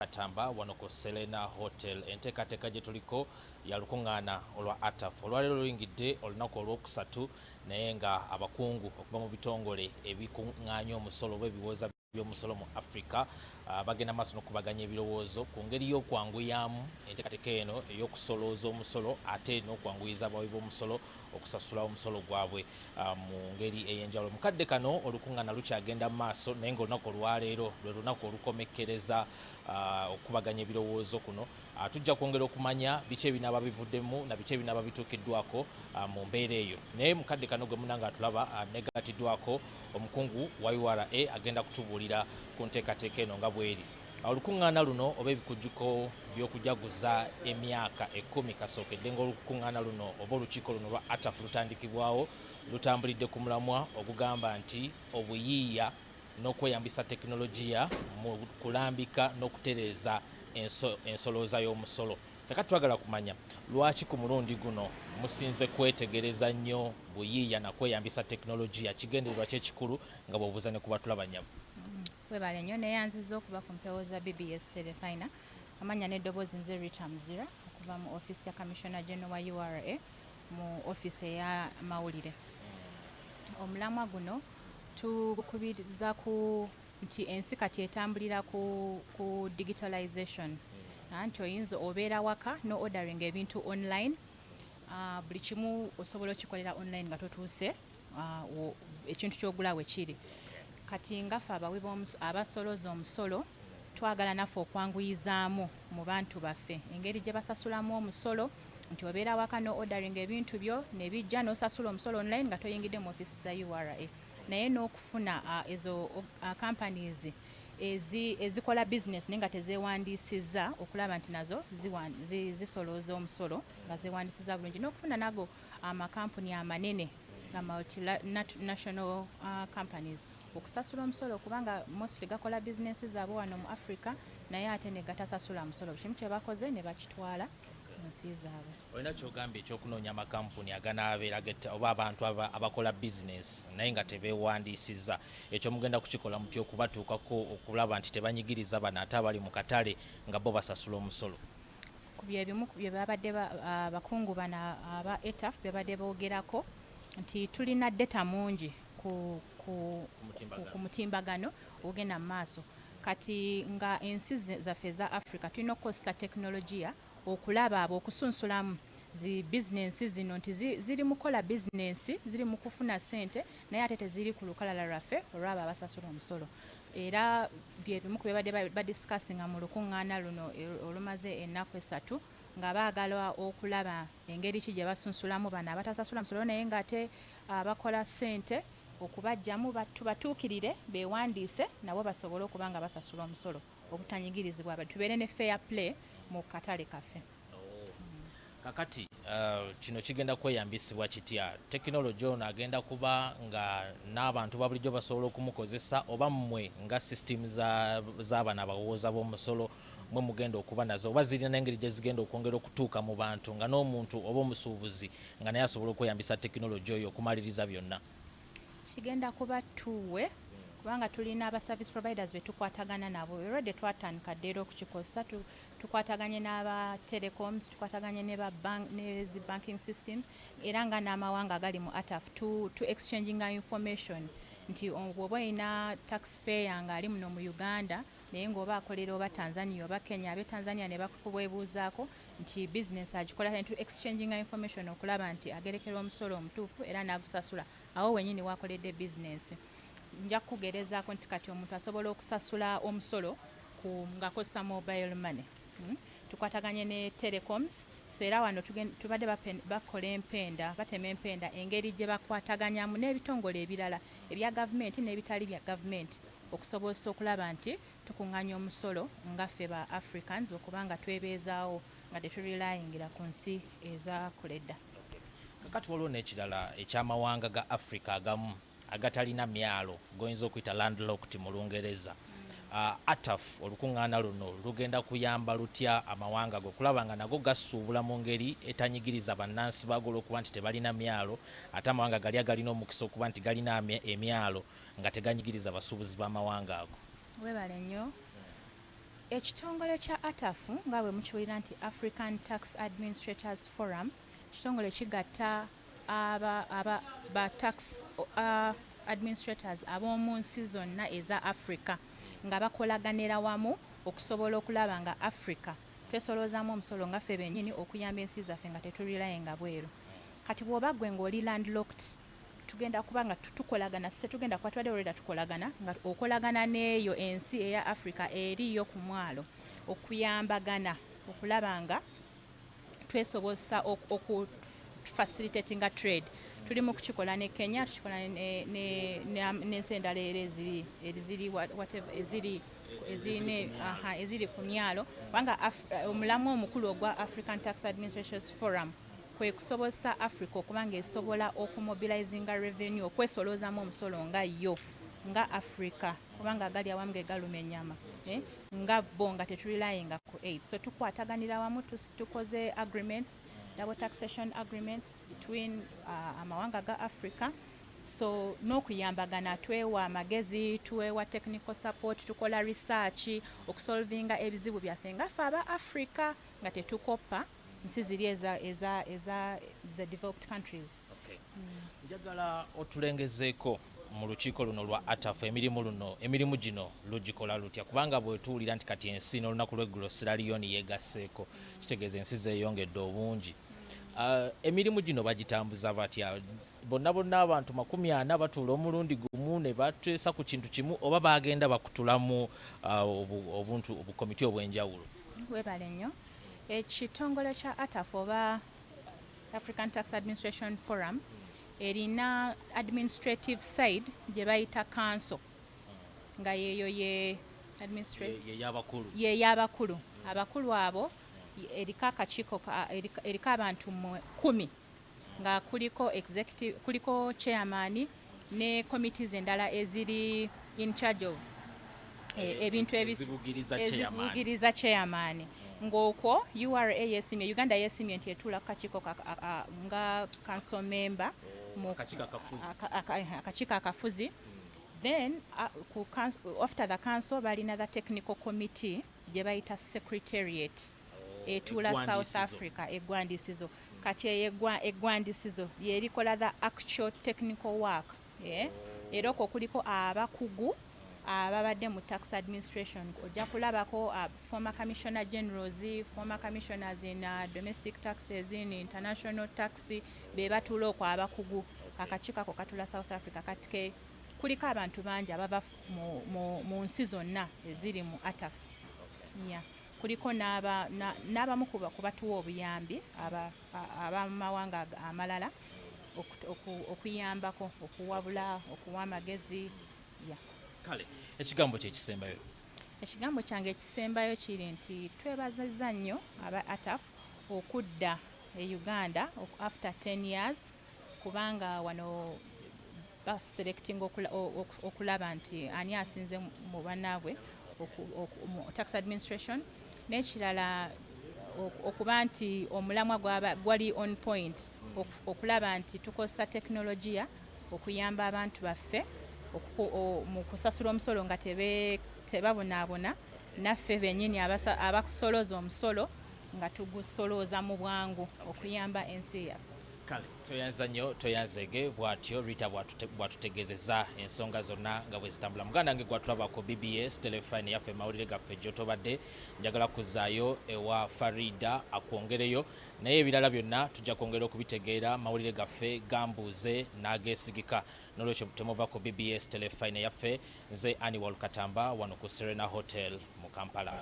Atamba wano ku Serena Hotel enteekateeka gye tuliko ya lukuŋŋaana olwa ATAF olwaleero luyingidde olunaku olwokusatu naye nga abakungu okuva mu bitongole ebikuŋŋaanya omusolo oba ebiwooza by'omusolo mu Africa bagenda maaso n'okubaganya ebirowoozo ku ngeri y'okwanguyamu enteekateeka eno ey'okusolooza omusolo ate n'okwanguyiza abawi b'omusolo okusasula omusolo gwabwe mu ngeri ey'enjawulo. Mukadde kano olukuŋŋaana lukyagenda mu maaso naye ng'olunaku olwaleero lwe lunaku olukomekkereza okubaganya ebirowoozo kuno. Tujja kwongera okumanya biki ebinaaba bivuddemu na biki ebinaaba bituukiddwako mu mbeera eyo. Naye mukadde kano gwe muna nga atulaba negatiddwako omukungu wa URA agenda kutubuulira ku nteekateeka eno nga bw'eri. Olukuŋŋaana luno oba ebikujjuko by'okujaguza emyaka 10 kasookedde ng'olukuŋŋaana luno oba olukiiko luno lwa ATAF lutandikibwawo lutambulidde ku mulamwa ogugamba nti obuyiiya n'okweyambisa tekinologiya mu kulambika n'okutereeza ensolooza y'omusolo. Kakati twagala kumanya lwaki ku mulundi guno musinze kwetegereza nnyo buyiiya na kweyambisa tekinologiya, kigendererwa kye kikulu nga bw'obuuza ne ku batulaba nnyabo. Webale nnyo neyanziza okuba ku mpewo za BBS Telefina amanya n'eddoboozi nze Rita Muzira okuva mu office ya Commissioner General wa URA mu office eya mawulire. Omulamwa guno tukubiriza ku nti ensi kati etambulira ku digitalization nti oyinza obeera waka no ordering ebintu online, buli kimu osobola okikolera online nga totuuse ekintu ky'ogula we kiri. Kati ngaffe abawi abasolooza omusolo twagala naffe okwanguyizaamu mu bantu baffe engeri gye basasulamu omusolo nti obeera waka no ordering ebintu byo ne bijja n'osasula omusolo online nga toyingidde mu ofisi za URA, naye n'okufuna ezo companies ezikola business naye nga tezeewandiisizza okulaba nti nazo zisolooza omusolo nga zeewandiisizza bulungi, n'okufuna nago amakampuni amanene nga multinational companies okusasula omusolo kubanga mostly gakola business zaabwe wano mu Africa naye ate ne gatasasula musolo. Kimu kye bakoze ne bakitwala mu nsi zaabwe. Olina kyogambye ekyokunoonya amakampuni aganaabeera oba abantu abakola business naye nga tebeewandiisizza, ekyo mugenda kukikola mutya okubatuukako okulaba nti tebanyigiriza bano ate abali mu katale nga bo basasula omusolo? Ku byebimu bye babadde abakungu bano aba ATAF bye babadde boogerako nti tulina data mungi ku mutimbagano ogenda mu maaso. Kati nga ensi zaffe za Africa tulina okukozesa tekinologiya okulaba abo okusunsulamu zi bizinensi zino nti ziri mu kola bizinensi, ziri mu kufuna ssente naye ate teziri ku lukalala lwaffe olwabo abasasula omusolo. Era byebimu ku bye badde badisikasinga mu lukuŋŋaana luno olumaze ennaku 3 nga baagala okulaba engeri ki gye basunsulamu bano abatasasula musolo naye ng'ate abakola ssente okubajjamu batuukirire beewandiise nabo basobole okuba nga basasula omusolo obutanyigirizibwa tubeere ne fair play mu katale kaffe. Kakati kino kigenda kweyambisibwa kitya? Tekinologi ono agenda kuba nga n'abantu ba bulijjo basobola okumukozesa oba mmwe nga system z'abano abawooza b'omusolo mwe mugenda okuba nazo oba zirina n'engeri gye zigenda okwongera okutuuka mu bantu nga n'omuntu oba omusuubuzi nga naye asobola okweyambisa tekinologi oyo okumaliriza byonna? Kigenda kuba tuwe kubanga tulina aba service providers betukwatagana nabo already twatandika ddeera okukikozesa. Tukwataganye n'aba telecoms, tukwataganye n'ezi banking systems era nga n'amawanga agali mu ATAF tu exchanging information nti bw'oba olina taxpayer nga ali muno mu Uganda naye ng'oba akolera oba Tanzania oba Kenya, ab'e Tanzania ne bakubwebuuzaako nti business agikola tu exchanging information okulaba nti agerekera omusolo omutuufu era n'agusasula awo wenyini wakoledde business. Nja kukugerezaako nti kati omuntu asobola okusasula omusolo ng'akozesa mobile money. Tukwataganye ne telecoms so era wano tubadde batema empenda engeri gye bakwataganyamu n'ebitongole ebirala ebya gavumenti n'ebitali bya gavumenti okusobola okulaba nti tukuŋŋaanya omusolo ngaffe ba Africans okuba nga twebeezaawo nga tetulilayingira ku nsi ezakoledda. Kakati waliwo n'ekirala eky'amawanga ga Africa agamu agatalina myalo goyinza okuyita landlocked mu Lungereza. ATAF olukuŋŋaana luno lugenda kuyamba lutya amawanga go kulaba nga nago gasuubula mu ngeri etanyigiriza bannansi bago olw'okuba nti tebalina myalo ate amawanga gali agalina omukisa okuba nti galina emyalo nga teganyigiriza basuubuzi b'amawanga ago? Webale nnyo. ekitongole kya ATAF nga bwe mukiwulira nti African Tax Administrators Forum kitongole kigatta ba tax administrators ab'omu nsi zonna eza Africa nga bakolaganira wamu okusobola okulaba nga Africa twesoloozamu omusolo nga ffe bennyini okuyamba ensi zaffe nga tetulirayo nga bweru. Kati bw'oba gwe ng'oli landlocked tugenda kuba nga tukolagana, tugenda kuba tubadde olweda tukolagana nga okolagana n'eyo ensi eya Africa eriyo ku mwalo okuyambagana okulaba nga twesoboza okufacilitatinga trade. Tuli mu kukikola ne Kenya, tukikola n'ensi endala eziri ku myalo kubanga omulamu omukulu ogwa African Tax Administrators Forum kwe kusoboza Africa okuba nga esobola okumobilizinga revenue okwesoloozamu omusolo nga yo nga Africa kubanga gali awamu ge galuma ennyama nga bo nga tetulirayenga ku aid. So tukwataganira wamu tukoze agreements, double taxation agreements between amawanga ga Africa. So n'okuyambagana twewa amagezi, tuwewa technical support, tukola research okusolvinga ebizibu byaffe nga ffe aba Africa nga tetukopa nsi ziri eza developed countries. Njagala otulengezeeko mu lukiiko luno lwa ATAF emirimu gino lugikola lutya kubanga bwetuwulira nti kati ensi n'olunaku lw'eggulo Sierra Leone yeegaseeko kitegeeza ensi zeeyongedde obungi. Emirimu gino bagitambuza batya? Bonna abantu 40 batuula omulundi gumu ne bateesa ku kintu kimu oba bagenda bakutulamu obukomiti obw'enjawulo? Weebale nnyo. Ekitongole kya ATAF oba African Tax Administration Forum erina administrative side gye bayita council nga yeeyo y'abakulu. Abakulu abo eriko akakiiko eriko abantu 10 nga kuliko chairman ne committees endala eziri in charge of ebintu ezibugiriza chairman. Ng'okwo URA yesimye, Uganda yesimye nti etuula kakiiko nga council member mu akakiiko akafuzi. Then after the council balina the technical committee gye bayita secretariat etuula South Africa eggwandisizo. Kati eggwandisizo yerikola the actual technical work. Era okwo kuliko abakugu ababadde mu tax administration. Ojja kulabako former commissioner generals, former commissioners in domestic taxes, in international tax, be batuula okwo abakugu. Akakiiko ako katula South Africa. Kati kuliko abantu bangi abava mu nsi zonna eziri mu ATAF. Kuliko n'abamu ku batuwa obuyambi abamawanga amalala okuyambako, okuwabula, okuwa amagezi. Kale, ekigambo kye kisembayo? Ekigambo kyange ekisembayo kiri nti twebazizza nnyo aba ATAF okudda e Uganda after 10 years kubanga wano baselecting okulaba nti ani asinze mu bannaabwe mu tax administration, n'ekirala okuba nti omulamwa gwali on point okulaba nti tukozesa teknologiya okuyamba abantu baffe mu kusasula omusolo nga tebabonaabona, naffe bennyini abakusolooza omusolo nga tugusolooza mu bwangu okuyamba ensi yaffe. Kale, toyanza nnyo, toyanzege bw'atyo Rita bw'atutegeezezza ensonga zonna nga bwe zitambula. Muganda wange gwatulabako BBS telefone yaffe mawulire gaffe gy'otobadde, njagala kuzzaayo ewa Farida akwongereyo, naye ebirala byonna tujja kwongera okubitegeera mawulire gaffe gambuuze n'ageesigika. N'olwekyo temuva ku BBS telefone yaffe. Nze Annie Walkatamba wano ku Serena Hotel mu Kampala.